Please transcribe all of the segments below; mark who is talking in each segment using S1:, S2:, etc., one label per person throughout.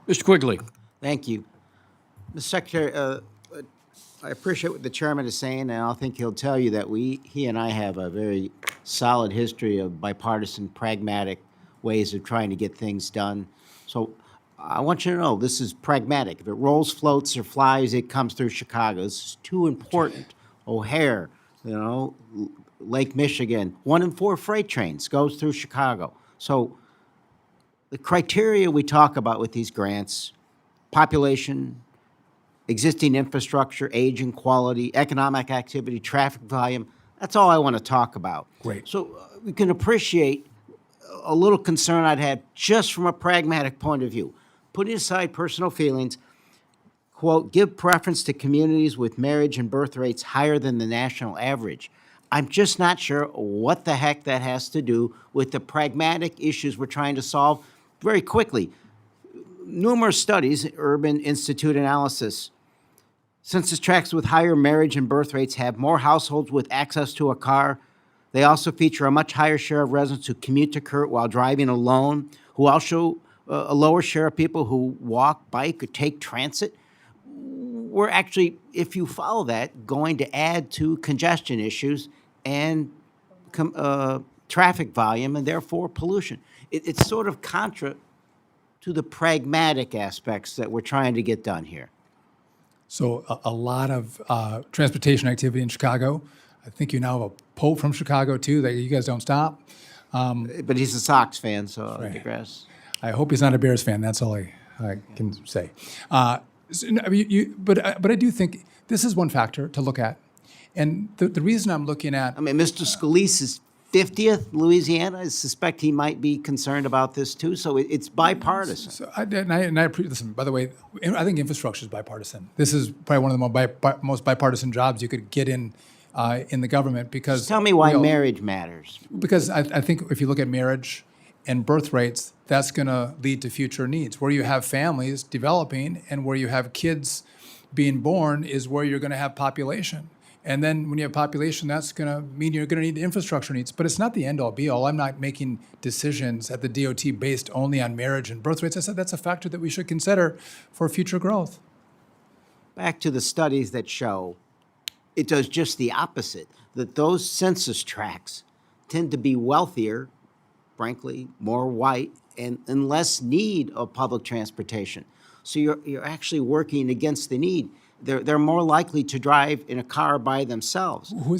S1: Mr. Quigley.
S2: Thank you. Mr. Secretary, I appreciate what the chairman is saying, and I think he'll tell you that he and I have a very solid history of bipartisan, pragmatic ways of trying to get things done. So I want you to know this is pragmatic. If it rolls, floats, or flies, it comes through Chicago. This is too important. O'Hare, Lake Michigan, 1 in 4 freight trains goes through Chicago. So the criteria we talk about with these grants, population, existing infrastructure, age and quality, economic activity, traffic volume, that's all I want to talk about.
S3: Great.
S2: So we can appreciate a little concern I'd had just from a pragmatic point of view. Putting aside personal feelings, quote, give preference to communities with marriage and birth rates higher than the national average. I'm just not sure what the heck that has to do with the pragmatic issues we're trying to solve very quickly. Numerous studies, Urban Institute analysis, census tracts with higher marriage and birth rates have more households with access to a car. They also feature a much higher share of residents who commute to Kurt while driving alone, who also a lower share of people who walk, bike, or take transit. We're actually, if you follow that, going to add to congestion issues and traffic volume and therefore pollution. It's sort of contra to the pragmatic aspects that we're trying to get done here.
S3: So a lot of transportation activity in Chicago. I think you now have a pope from Chicago, too, that you guys don't stop.
S2: But he's a Sox fan, so I digress.
S3: I hope he's not a Bears fan. That's all I can say. But I do think this is one factor to look at. And the reason I'm looking at...
S2: I mean, Mr. Scalise's 50th Louisiana, I suspect he might be concerned about this too, so it's bipartisan.
S3: So I appreciate, listen, by the way, I think infrastructure is bipartisan. This is probably one of the most bipartisan jobs you could get in the government because...
S2: Just tell me why marriage matters.
S3: Because I think if you look at marriage and birth rates, that's going to lead to future needs. Where you have families developing and where you have kids being born is where you're going to have population. And then when you have population, that's going to mean you're going to need infrastructure needs. But it's not the end-all, be-all. I'm not making decisions at the DOT based only on marriage and birth rates. I said that's a factor that we should consider for future growth.
S2: Back to the studies that show it does just the opposite, that those census tracts tend to be wealthier, frankly, more white, and less need of public transportation. So you're actually working against the need. They're more likely to drive in a car by themselves.
S3: I'm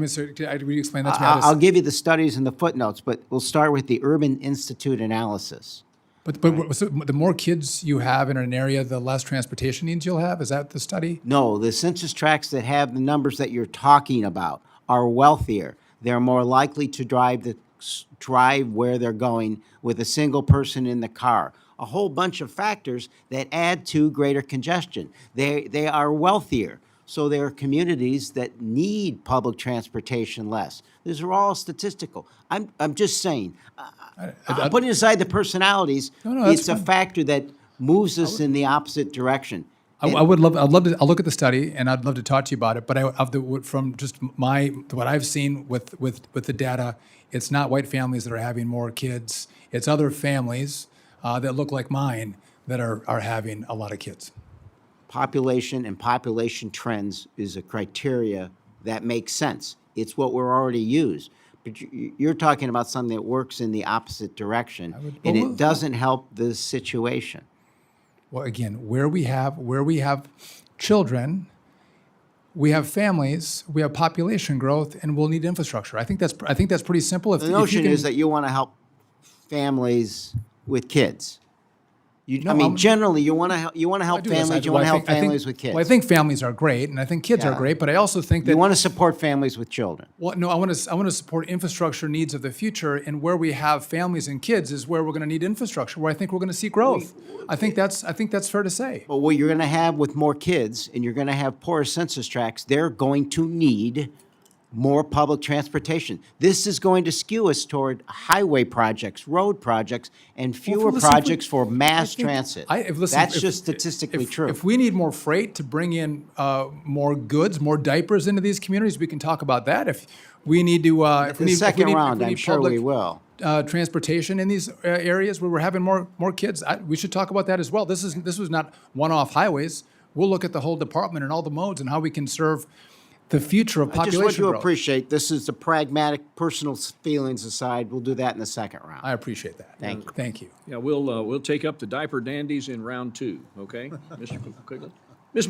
S3: sorry, will you explain that to me?
S2: I'll give you the studies and the footnotes, but we'll start with the Urban Institute analysis.
S3: But so the more kids you have in an area, the less transportation needs you'll have? Is that the study?
S2: No, the census tracts that have the numbers that you're talking about are wealthier. They're more likely to drive where they're going with a single person in the car. A whole bunch of factors that add to greater congestion. They are wealthier, so there are communities that need public transportation less. These are all statistical. I'm just saying. Putting aside the personalities, it's a factor that moves us in the opposite direction.
S3: I'd love to. I'll look at the study, and I'd love to talk to you about it. But from just what I've seen with the data, it's not white families that are having more kids. It's other families that look like mine that are having a lot of kids.
S2: Population and population trends is a criteria that makes sense. It's what we're already used. But you're talking about something that works in the opposite direction, and it doesn't help the situation.
S3: Well, again, where we have children, we have families, we have population growth, and we'll need infrastructure. I think that's pretty simple.
S2: The notion is that you want to help families with kids. Generally, you want to help families. You want to help families with kids.
S3: Well, I think families are great, and I think kids are great. But I also think that
S2: you want to support families with children.
S3: Well, no, I want to support infrastructure needs of the future, and where we have families and kids is where we're going to need infrastructure. Where I think we're going to see growth. I think that's fair to say.
S2: But what you're going to have with more kids, and you're going to have poorer census tracts, they're going to need more public transportation. This is going to skew us toward highway projects, road projects, and fewer projects for mass transit. That's just statistically true.
S3: If we need more freight to bring in more goods, more diapers into these communities, we can talk about that. If we need to,
S2: I'm sure we will.
S3: transportation in these areas where we're having more kids. We should talk about that as well. This was not one-off highways. We'll look at the whole department and all the modes and how we can serve the future of
S2: I
S3: population
S2: just want you to
S3: growth.
S2: appreciate this is the pragmatic, personal feelings aside. We'll do that in the second round.
S3: I appreciate that.
S2: Thank you.
S3: Thank you.
S1: Yeah, we'll take up the diaper dandies in round 2, okay? Mr. Quigley? Ms.